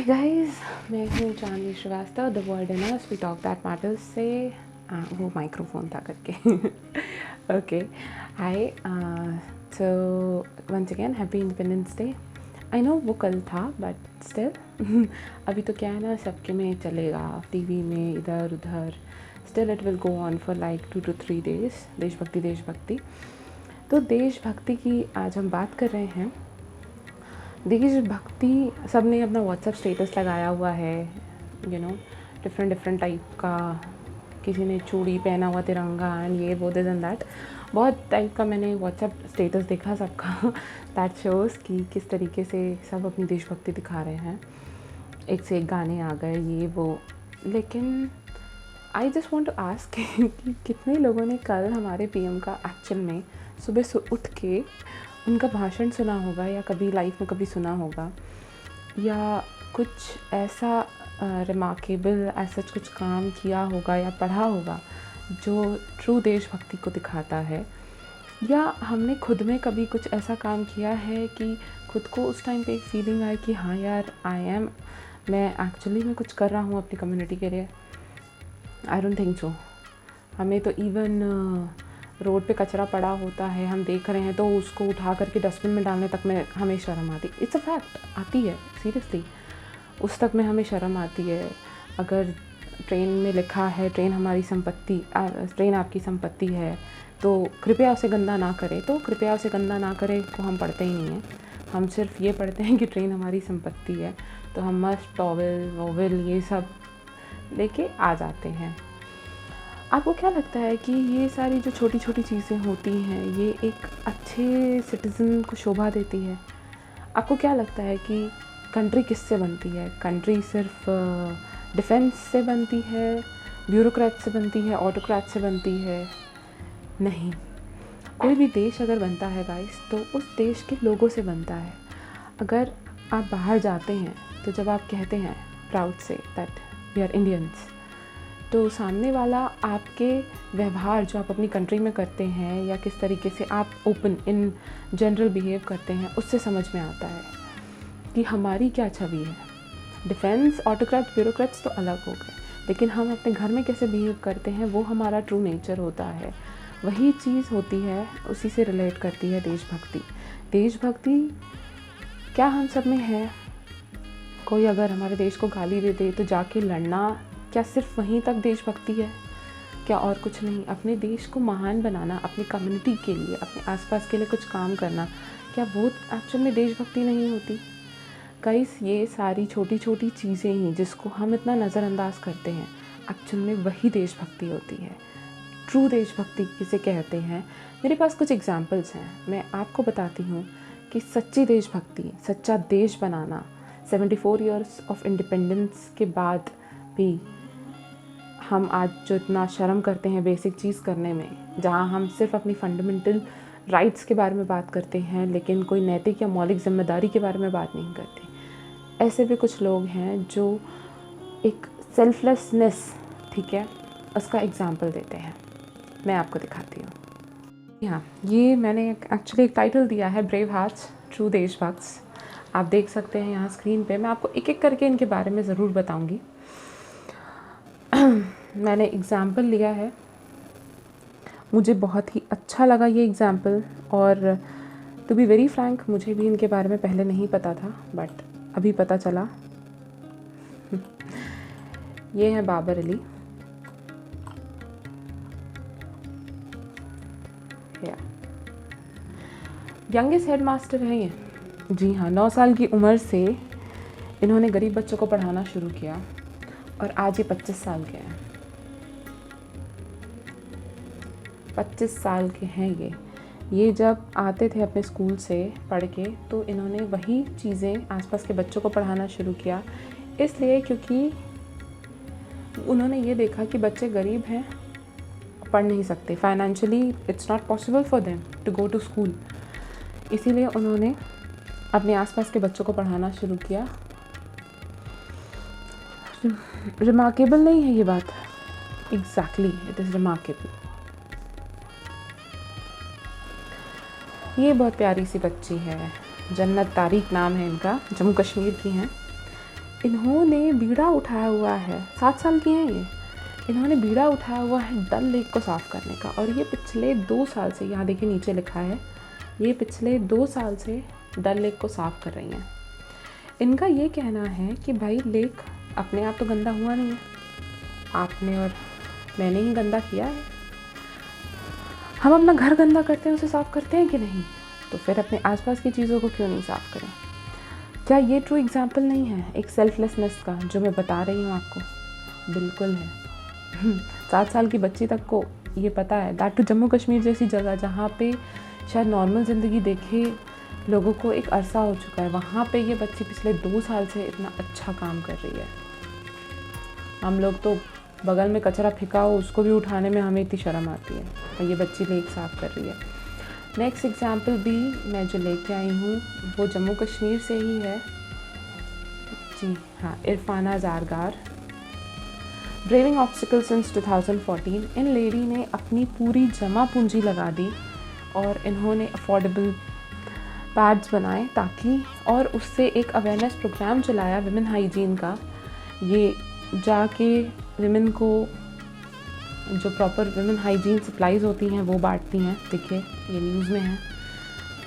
हाय guys, मैं हूँ Chandni Shrivastava, the world in us we talk that matters से। वो माइक्रोफोन था करके okay. Hi, so once again Happy Independence Day. I know वो कल था बट स्टिल अभी तो क्या है ना, सबके में चलेगा, टीवी में इधर उधर। Still it will go on for like 2 to 3 days। देशभक्ति। तो देशभक्ति की आज हम बात कर रहे हैं। देशभक्ति, सब ने अपना व्हाट्सएप स्टेटस लगाया हुआ है, डिफरेंट टाइप का। किसी ने चूड़ी पहना हुआ तिरंगा एंड ये वो दिस एंड दैट, बहुत टाइप का मैंने व्हाट्सएप स्टेटस देखा सबका दैट शोज़ कि किस तरीके से सब अपनी देशभक्ति दिखा रहे हैं। एक से एक गाने आ गए ये वो, लेकिन I just want to ask कि कितने लोगों ने कल हमारे पीएम का एक्चुअल में सुबह उठ के उनका भाषण सुना होगा, या कभी लाइफ में कभी सुना होगा, या कुछ ऐसा रिमार्केबल ऐसा कुछ काम किया होगा या पढ़ा होगा जो ट्रू देशभक्ति को दिखाता है। या हमने खुद में कभी कुछ ऐसा काम किया है कि खुद को उस टाइम पे एक फीलिंग आए कि हाँ यार, मैं एक्चुअली में कुछ कर रहा हूँ अपनी कम्युनिटी के लिए। I don't think so. हमें तो इवन रोड पे कचरा पड़ा होता है, हम देख रहे हैं तो उसको उठा करके डस्टबिन में डालने तक में हमें शर्म आती। इट्स अ फैक्ट, आती है सीरियसली, उस तक में हमें शर्म आती है। अगर ट्रेन में लिखा है ट्रेन हमारी संपत्ति, ट्रेन आपकी संपत्ति है, तो कृपया उसे गंदा ना करें, तो कृपया उसे गंदा ना करें को हम पढ़ते ही नहीं हैं। हम सिर्फ ये पढ़ते हैं कि ट्रेन हमारी संपत्ति है, तो हम मस्त टॉवल वॉवल ये सब लेके आ जाते हैं। आपको क्या लगता है कि ये सारी जो छोटी छोटी चीज़ें होती हैं ये एक अच्छे सिटीज़न को शोभा देती है? आपको क्या लगता है कि कंट्री किससे बनती है? कंट्री सिर्फ डिफेंस से बनती है, ब्यूरोक्रेट से बनती है, ऑटोक्रेट से बनती है? नहीं, कोई भी देश अगर बनता है गाइस, तो उस देश के लोगों से बनता है। अगर आप बाहर जाते हैं तो जब आप कहते हैं proud say that we are Indians, तो सामने वाला आपके व्यवहार जो आप अपनी कंट्री में करते हैं या किस तरीके से आप ओपन इन जनरल बिहेव करते हैं, उससे समझ में आता है कि हमारी क्या छवि है। डिफेंस, ऑटोक्रेट, ब्यूरोक्रेट्स तो अलग हो गए, लेकिन हम अपने घर में कैसे बिहेव करते हैं वो हमारा ट्रू नेचर होता है। वही चीज़ होती है, उसी से रिलेट करती है देशभक्ति। देशभक्ति क्या हम सब में है? कोई अगर हमारे देश को गाली दे दे तो जाके लड़ना, क्या सिर्फ वहीं तक देशभक्ति है? क्या और कुछ नहीं? अपने देश को महान बनाना, अपनी कम्युनिटी के लिए, अपने आसपास के लिए कुछ काम करना, क्या वो एक्चुअल में देशभक्ति नहीं होती? गाइस, ये सारी छोटी छोटी चीज़ें ही जिसको हम इतना नज़रअंदाज करते हैं, एक्चुअल में वही देशभक्ति होती है। ट्रू देशभक्ति किसे कहते हैं? मेरे पास कुछ एग्जाम्पल्स हैं, मैं आपको बताती हूँ कि सच्ची देशभक्ति, सच्चा देश बनाना, 74 ईयर्स ऑफ इंडिपेंडेंस के बाद भी हम आज जो इतना शर्म करते हैं बेसिक चीज़ करने में, जहाँ हम सिर्फ अपनी फंडामेंटल राइट्स के बारे में बात करते हैं लेकिन कोई नैतिक या मौलिक जिम्मेदारी के बारे में बात नहीं करते। ऐसे भी कुछ लोग हैं जो एक सेल्फलेसनेस, ठीक है, उसका एग्जाम्पल देते हैं। मैं आपको दिखाती हूँ। हाँ, ये मैंने एक्चुअली एक टाइटल दिया है, ब्रेव हार्ट्स ट्रू देशभक्ट्स। आप देख सकते हैं यहाँ स्क्रीन पे। मैं आपको एक एक करके इनके बारे में ज़रूर बताऊँगी। मैंने एग्ज़ाम्पल लिया है, मुझे बहुत ही अच्छा लगा ये एग्ज़ाम्पल, और टू बी वेरी फ्रैंक मुझे भी इनके बारे में पहले नहीं पता था, बट अभी पता चला। ये है बाबर अली। यंगेस्ट हेडमास्टर हैं ये। जी हाँ, 9 साल की उम्र से इन्होंने गरीब बच्चों को पढ़ाना शुरू किया और आज ये 25 साल के हैं। 25 साल के हैं ये जब आते थे अपने स्कूल से पढ़ के, तो इन्होंने वही चीज़ें आसपास के बच्चों को पढ़ाना शुरू किया, इसलिए क्योंकि उन्होंने ये देखा कि बच्चे गरीब हैं, पढ़ नहीं सकते, financially it's not possible for them to go to school. इसीलिए उन्होंने अपने आसपास के बच्चों को पढ़ाना शुरू किया। रिमार्केबल नहीं है ये बात? Exactly, it is remarkable. ये बहुत प्यारी सी बच्ची है, जन्नत तारिक नाम है इनका, जम्मू कश्मीर की हैं। इन्होंने बीड़ा उठाया हुआ है, 7 साल की हैं ये, इन्होंने बीड़ा उठाया हुआ है डल लेक को साफ़ करने का। और ये पिछले 2 साल से, यहाँ देखिए नीचे लिखा है, ये पिछले 2 साल से डल लेक को साफ़ कर रही हैं। इनका ये कहना है कि भाई लेक अपने आप तो गंदा हुआ नहीं है, आपने और मैंने ही गंदा किया है। हम अपना घर गंदा करते हैं, उसे साफ़ करते हैं कि नहीं, तो फिर अपने आसपास की चीज़ों को क्यों नहीं साफ़ करें। क्या ये ट्रू एग्जाम्पल नहीं है एक सेल्फलेसनेस का जो मैं बता रही हूँ आपको? बिल्कुल है। 7 साल की बच्ची तक को ये पता है, दैट टू जम्मू कश्मीर जैसी जगह जहाँ पे शायद नॉर्मल ज़िंदगी देखे लोगों को एक अरसा हो चुका है, वहाँ पे ये बच्ची पिछले 2 साल से इतना अच्छा काम कर रही है। हम लोग तो बगल में कचरा फेंका हो उसको भी उठाने में हमें इतनी शर्म आती है, और ये बच्ची लेक साफ़ कर रही है। नेक्स्ट एग्जाम्पल भी मैं जो लेके आई हूँ वो जम्मू कश्मीर से ही है। जी हाँ, इरफाना ज़ारगार, ब्रेविंग ऑब्स्टिकल सिंस 2014। इन लेडी ने अपनी पूरी जमा पूंजी लगा दी और इन्होंने अफोर्डेबल पैड्स बनाए ताकि, और उससे एक अवेयरनेस प्रोग्राम चलाया विमेन हाइजीन का। ये जाके विमेन को जो प्रॉपर विमेन हाइजीन सप्लाईज होती हैं वो बांटती हैं। देखिए ये न्यूज़ में है,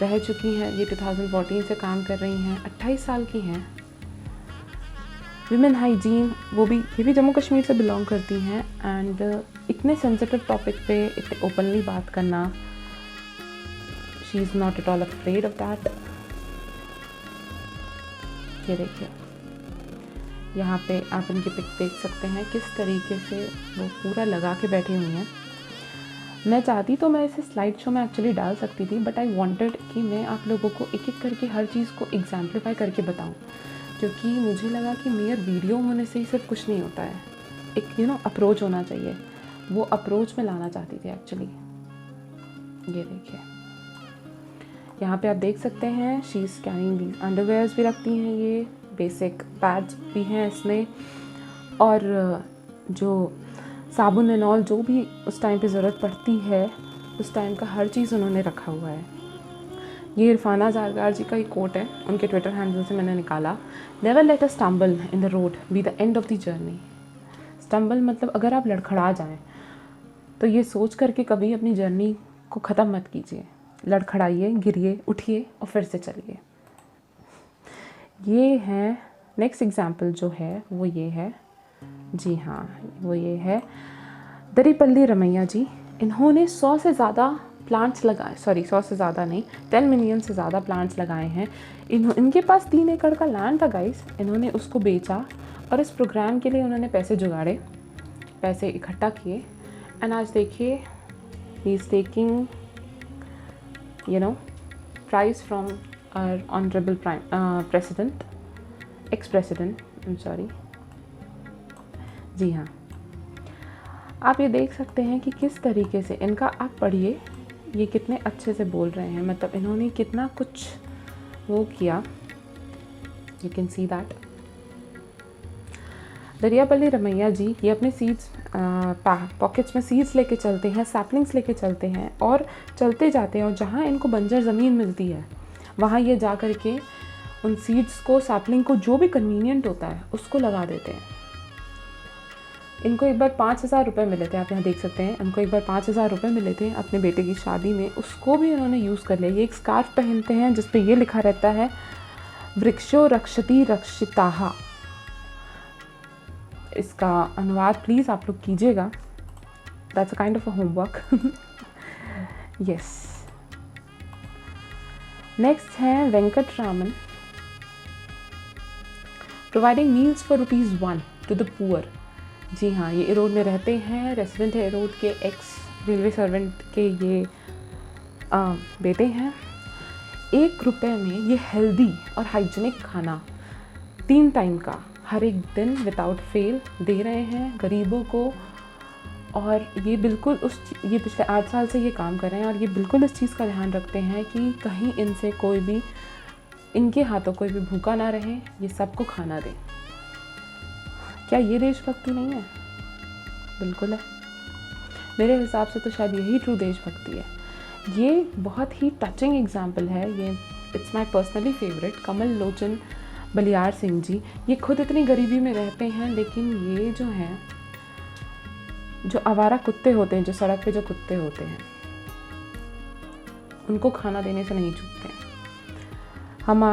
रह चुकी हैं, ये 2014 से काम कर रही हैं, 28 साल की हैं। विमेन हाइजीन, ये भी जम्मू कश्मीर से बिलोंग करती हैं। एंड इतने सेंसिटिव टॉपिक पे इतने ओपनली बात करना, she is not at all afraid of that. ये देखिए यहाँ पे आप इनकी पिक देख सकते हैं किस तरीके से वो पूरा लगा के बैठी हुई हैं। मैं चाहती तो मैं इसे स्लाइड शो में एक्चुअली डाल सकती थी, बट आई वांटेड कि मैं आप लोगों को एक एक करके हर चीज़ को एग्जाम्पलीफाई करके बताऊं, क्योंकि मुझे लगा कि मेयर वीडियो होने से ही सिर्फ कुछ नहीं होता है, एक अप्रोच होना चाहिए। वो अप्रोच में लाना चाहती थी एक्चुअली। ये देखिए यहाँ पे आप देख सकते हैं she is carrying these underwears भी रखती हैं, ये बेसिक पैड्स भी हैं इसमें, और जो साबुन एंड ऑल जो भी उस टाइम पे ज़रूरत पड़ती है उस टाइम का हर चीज़ उन्होंने रखा हुआ है। ये इरफाना ज़ारगार जी का एक कोट है, उनके ट्विटर हैंडल से मैंने निकाला। Never let us stumble in the road be the end of the journey. Stumble मतलब अगर आप लड़खड़ा जाएं तो ये सोच करके कभी अपनी जर्नी को ख़त्म मत कीजिए। लड़खड़ाइए, गिरिए, उठिए और फिर से चलिए। ये है नेक्स्ट एग्जाम्पल जो है वो ये है, जी हाँ वो ये है दरीपल्ली रमैया जी। इन्होंने 100 से ज़्यादा प्लांट्स लगाए, 100 से ज़्यादा नहीं, 10 मिलियन से ज़्यादा प्लांट्स लगाए हैं। इनके पास 3 एकड़ का लैंड था गाइस, इन्होंने उसको बेचा और इस प्रोग्राम के लिए उन्होंने पैसे जुगाड़े, पैसे इकट्ठा किए। एंड आज देखिए he is taking prize from our honourable president, ex president, I am sorry. जी हाँ, आप ये देख सकते हैं कि किस तरीके से इनका, आप पढ़िए ये कितने अच्छे से बोल रहे हैं, मतलब इन्होंने कितना कुछ वो किया। You can see that. Dariyapalli Ramaiah ji ये अपने सीड्स पॉकेट्स में सीड्स लेके चलते हैं, सैपलिंग्स लेके चलते हैं और चलते जाते हैं, और जहाँ इनको बंजर ज़मीन मिलती है वहाँ ये जा कर के उन सीड्स को, सैपलिंग को, जो भी कन्वीनियंट होता है उसको लगा देते हैं। इनको एक बार 5,000 रुपये मिले थे, आप यहाँ देख सकते हैं, इनको एक बार 5,000 रुपये मिले थे अपने बेटे की शादी में, उसको भी इन्होंने यूज़ कर लिया। ये एक स्कार्फ पहनते हैं जिस पे ये लिखा रहता है वृक्षो रक्षति रक्षिताः। इसका अनुवाद प्लीज़ आप लोग कीजिएगा, that's a kind of a homework. Yes. Next है Venkat Raman, providing meals for ₹1 to the poor. जी हाँ, ये इरोड में रहते हैं, रेसिडेंट है इरोड के, एक्स रेलवे सर्वेंट के ये बेटे हैं। ₹1 में ये हेल्दी और हाइजीनिक खाना 3 टाइम का हर एक दिन विदाउट फेल दे रहे हैं गरीबों को। और ये बिल्कुल ये पिछले 8 साल से ये काम कर रहे हैं, और ये बिल्कुल इस चीज़ का ध्यान रखते हैं कि कहीं इनसे कोई भी, इनके हाथों कोई भी भूखा ना रहे, ये सबको खाना दें। क्या ये देशभक्ति नहीं है? बिल्कुल है। मेरे हिसाब से तो शायद यही ट्रू देशभक्ति है। ये बहुत ही टचिंग एग्जाम्पल है। ये इट्स माई पर्सनली फेवरेट। कमल लोचन बलियार सिंह जी, ये खुद इतनी गरीबी में रहते हैं, लेकिन ये जो हैं, जो आवारा कुत्ते होते हैं, जो सड़क पे जो कुत्ते होते हैं, उनको खाना देने से नहीं चूकते हैं।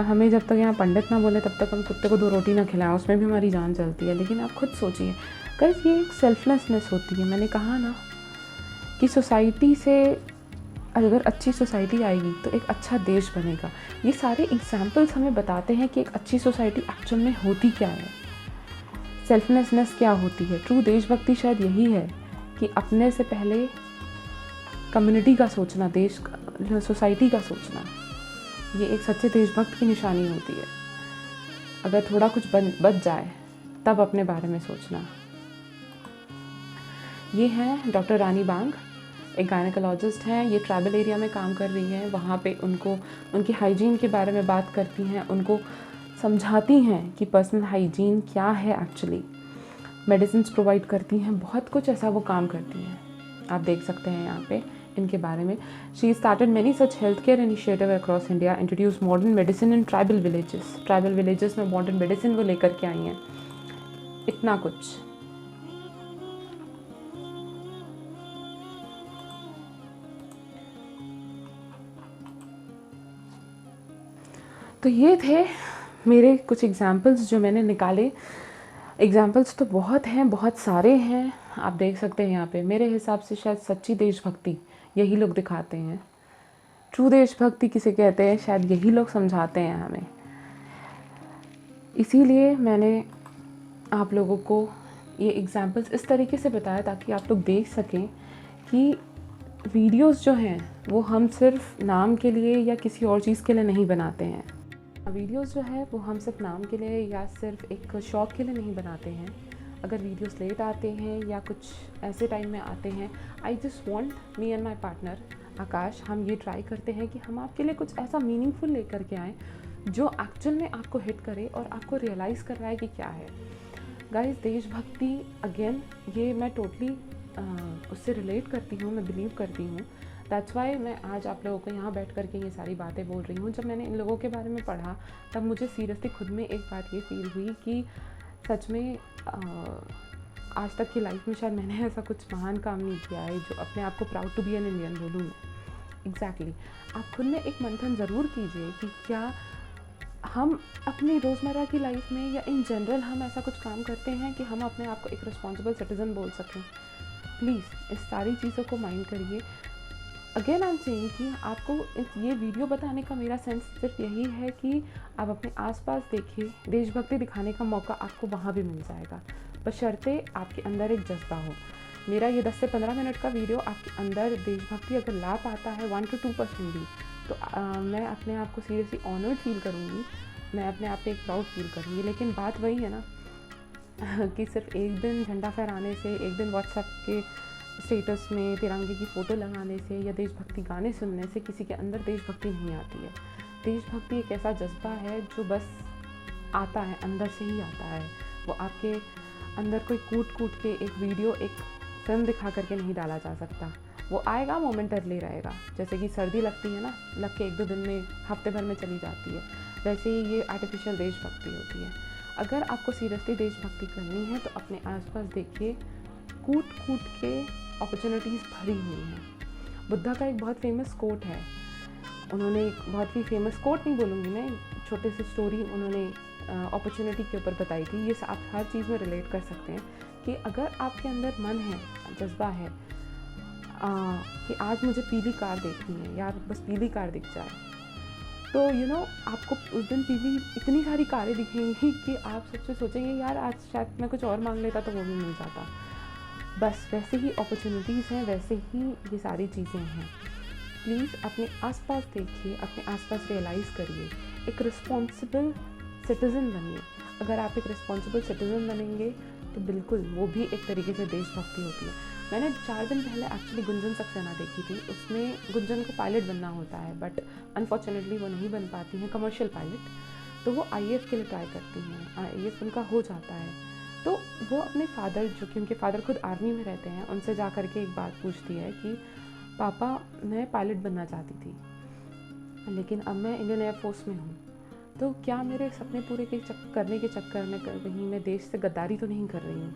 हमें जब तक यहाँ पंडित ना बोले तब तक हम कुत्ते को 2 रोटी ना खिलाएं, उसमें भी हमारी जान चलती है। लेकिन आप खुद सोचिए गाइस, ये एक सेल्फलेसनेस होती है। मैंने कहा ना कि सोसाइटी से अगर अच्छी सोसाइटी आएगी तो एक अच्छा देश बनेगा। ये सारे एग्जाम्पल्स हमें बताते हैं कि एक अच्छी सोसाइटी एक्चुअल में होती क्या है, सेल्फलेसनेस क्या होती है। ट्रू देशभक्ति शायद यही है कि अपने से पहले कम्युनिटी का सोचना, देश का, सोसाइटी का सोचना। ये एक सच्चे देशभक्त की निशानी होती है। अगर थोड़ा कुछ बच जाए तब अपने बारे में सोचना। ये हैं डॉक्टर रानी बांग, एक गायनेकोलॉजिस्ट हैं। ये ट्राइबल एरिया में काम कर रही हैं। वहाँ पे उनकी हाइजीन के बारे में बात करती हैं, उनको समझाती हैं कि पर्सनल हाइजीन क्या है एक्चुअली। मेडिसिन प्रोवाइड करती हैं, बहुत कुछ ऐसा वो काम करती हैं। आप देख सकते हैं यहाँ पे इनके बारे में। She started many such health care initiative across India, introduce modern medicine in tribal villages. Tribal villages में मॉडर्न मेडिसिन वो लेकर के आई हैं। इतना कुछ। तो ये थे मेरे कुछ एग्जाम्पल्स जो मैंने निकाले। एग्जाम्पल्स तो बहुत हैं, बहुत सारे हैं। आप देख सकते हैं यहाँ पे। मेरे हिसाब से शायद सच्ची देशभक्ति यही लोग दिखाते हैं। ट्रू देशभक्ति किसे कहते हैं, शायद यही लोग समझाते हैं हमें। इसीलिए मैंने आप लोगों को ये एग्जाम्पल्स इस तरीके से बताया ताकि आप लोग देख सकें कि वीडियोस जो हैं वो हम सिर्फ नाम के लिए या किसी और चीज़ के लिए नहीं बनाते हैं। वीडियोस जो है वो हम सिर्फ नाम के लिए या सिर्फ एक शौक़ के लिए नहीं बनाते हैं। अगर वीडियोस लेट आते हैं या कुछ ऐसे टाइम में आते हैं, I just want, me and my partner Akash, हम ये ट्राई करते हैं कि हम आपके लिए कुछ ऐसा मीनिंगफुल लेकर के आएँ जो एक्चुअल में आपको हिट करे और आपको रियलाइज़ कर रहा है कि क्या है। गाइस, देशभक्ति अगेन, ये मैं टोटली उससे रिलेट करती हूँ, मैं बिलीव करती हूँ। दैट्स वाई मैं आज आप लोगों को यहाँ बैठ करके ये सारी बातें बोल रही हूँ। जब मैंने इन लोगों के बारे में पढ़ा तब मुझे सीरियसली खुद में एक बात ये फील हुई कि सच में आज तक की लाइफ में शायद मैंने ऐसा कुछ महान काम नहीं किया है जो अपने आप को proud to be an Indian बोलूँ मैं। एग्जैक्टली। आप खुद में एक मंथन ज़रूर कीजिए कि क्या हम अपनी रोज़मर्रा की लाइफ में या इन जनरल हम ऐसा कुछ काम करते हैं कि हम अपने आप को एक रिस्पॉन्सिबल सिटीज़न बोल सकें। प्लीज़ इस सारी चीज़ों को माइंड करिए। अगेन आई एम सेइंग कि आपको ये वीडियो बताने का मेरा सेंस सिर्फ यही है कि आप अपने आसपास देखिए, देशभक्ति दिखाने का मौका आपको वहाँ भी मिल जाएगा, बशर्ते आपके अंदर एक जज्बा हो। मेरा ये 10 से 15 मिनट का वीडियो आपके अंदर देशभक्ति अगर ला पाता है 1 to 2% भी, तो मैं अपने आप को सीरियसली ऑनर्ड फील करूँगी, मैं अपने आप पे एक प्राउड फील करूँगी। लेकिन बात वही है ना कि सिर्फ एक दिन झंडा फहराने से, एक दिन व्हाट्सएप के स्टेटस में तिरंगे की फ़ोटो लगाने से या देशभक्ति गाने सुनने से किसी के अंदर देशभक्ति नहीं आती है। देशभक्ति एक ऐसा जज्बा है जो बस आता है, अंदर से ही आता है। वो आपके अंदर कोई कूट के एक वीडियो, एक फिल्म दिखा करके नहीं डाला जा सकता। वो आएगा, मोमेंटरली रहेगा। जैसे कि सर्दी लगती है ना, लग के 1-2 दिन में, हफ्ते भर में चली जाती है, वैसे ही ये आर्टिफिशियल देशभक्ति होती है। अगर आपको सीरियसली देशभक्ति करनी है तो अपने आसपास देखिए, कूट के अपॉर्चुनिटीज़ भरी हुई हैं। बुद्धा का एक बहुत फेमस कोट है, उन्होंने एक बहुत ही फेमस कोट नहीं बोलूँगी मैं, छोटे से स्टोरी उन्होंने अपॉर्चुनिटी के ऊपर बताई थी। ये आप हर चीज़ में रिलेट कर सकते हैं कि अगर आपके अंदर मन है, जज्बा है कि आज मुझे पीली कार देखनी है, यार बस पीली कार दिख जाए, तो आपको उस दिन पीली इतनी सारी कारें दिखेंगी कि आप सबसे सोचेंगे यार आज शायद मैं कुछ और मांग लेता तो वो भी मिल जाता। बस वैसे ही अपॉर्चुनिटीज़ हैं, वैसे ही ये सारी चीज़ें हैं। प्लीज़ अपने आसपास देखिए, अपने आसपास रियलाइज़ करिए, एक रिस्पॉन्सिबल सिटीज़न बनिए। अगर आप एक रिस्पॉन्सिबल सिटीज़न बनेंगे तो बिल्कुल वो भी एक तरीके से देशभक्ति होती है। मैंने 4 दिन पहले एक्चुअली गुंजन सक्सेना देखी थी। उसमें गुंजन को पायलट बनना होता है, बट अनफॉर्चुनेटली वो नहीं बन पाती हैं कमर्शियल पायलट, तो वो IAF के लिए ट्राई करती हैं। IAF उनका हो जाता है, तो वो अपने फादर, जो कि उनके फादर खुद आर्मी में रहते हैं, उनसे जा कर के एक बात पूछती है कि पापा मैं पायलट बनना चाहती थी, लेकिन अब मैं इंडियन एयरफोर्स में हूँ, तो क्या मेरे सपने पूरे करने के चक्कर में कहीं मैं देश से गद्दारी तो नहीं कर रही हूँ?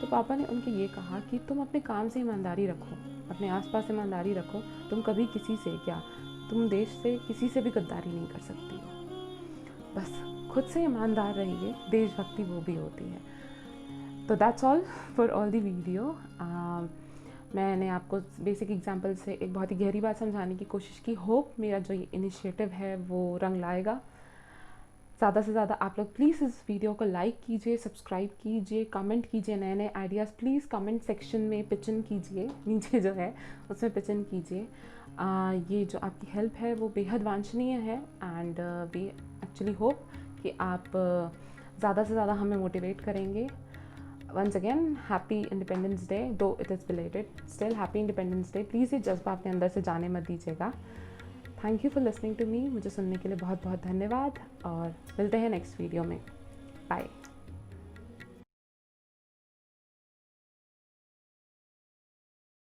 तो पापा ने उनके ये कहा कि तुम अपने काम से ईमानदारी रखो, अपने आसपास ईमानदारी रखो, तुम कभी किसी से क्या, तुम देश से किसी से भी गद्दारी नहीं कर सकती हो। बस खुद से ईमानदार रहिए, देशभक्ति वो भी होती है। तो that's all for all the video. मैंने आपको बेसिक एग्जांपल से एक बहुत ही गहरी बात समझाने की कोशिश की। होप मेरा जो ये इनिशिएटिव है वो रंग लाएगा। ज़्यादा से ज़्यादा आप लोग प्लीज़ इस वीडियो को लाइक कीजिए, सब्सक्राइब कीजिए, कमेंट कीजिए, नए नए आइडियाज़ प्लीज़ कमेंट सेक्शन में पिच इन कीजिए, नीचे जो है उसमें पिच इन कीजिए। ये जो आपकी हेल्प है वो बेहद वांछनीय है एंड वी एक्चुअली होप कि आप ज़्यादा से ज़्यादा हमें मोटिवेट करेंगे। Once again Happy Independence Day, though it is belated, still Happy Independence Day. Please ये जज्बा अपने अंदर से जाने मत दीजिएगा। Thank you for listening to me. मुझे सुनने के लिए बहुत बहुत धन्यवाद और मिलते हैं नेक्स्ट वीडियो में। बाय।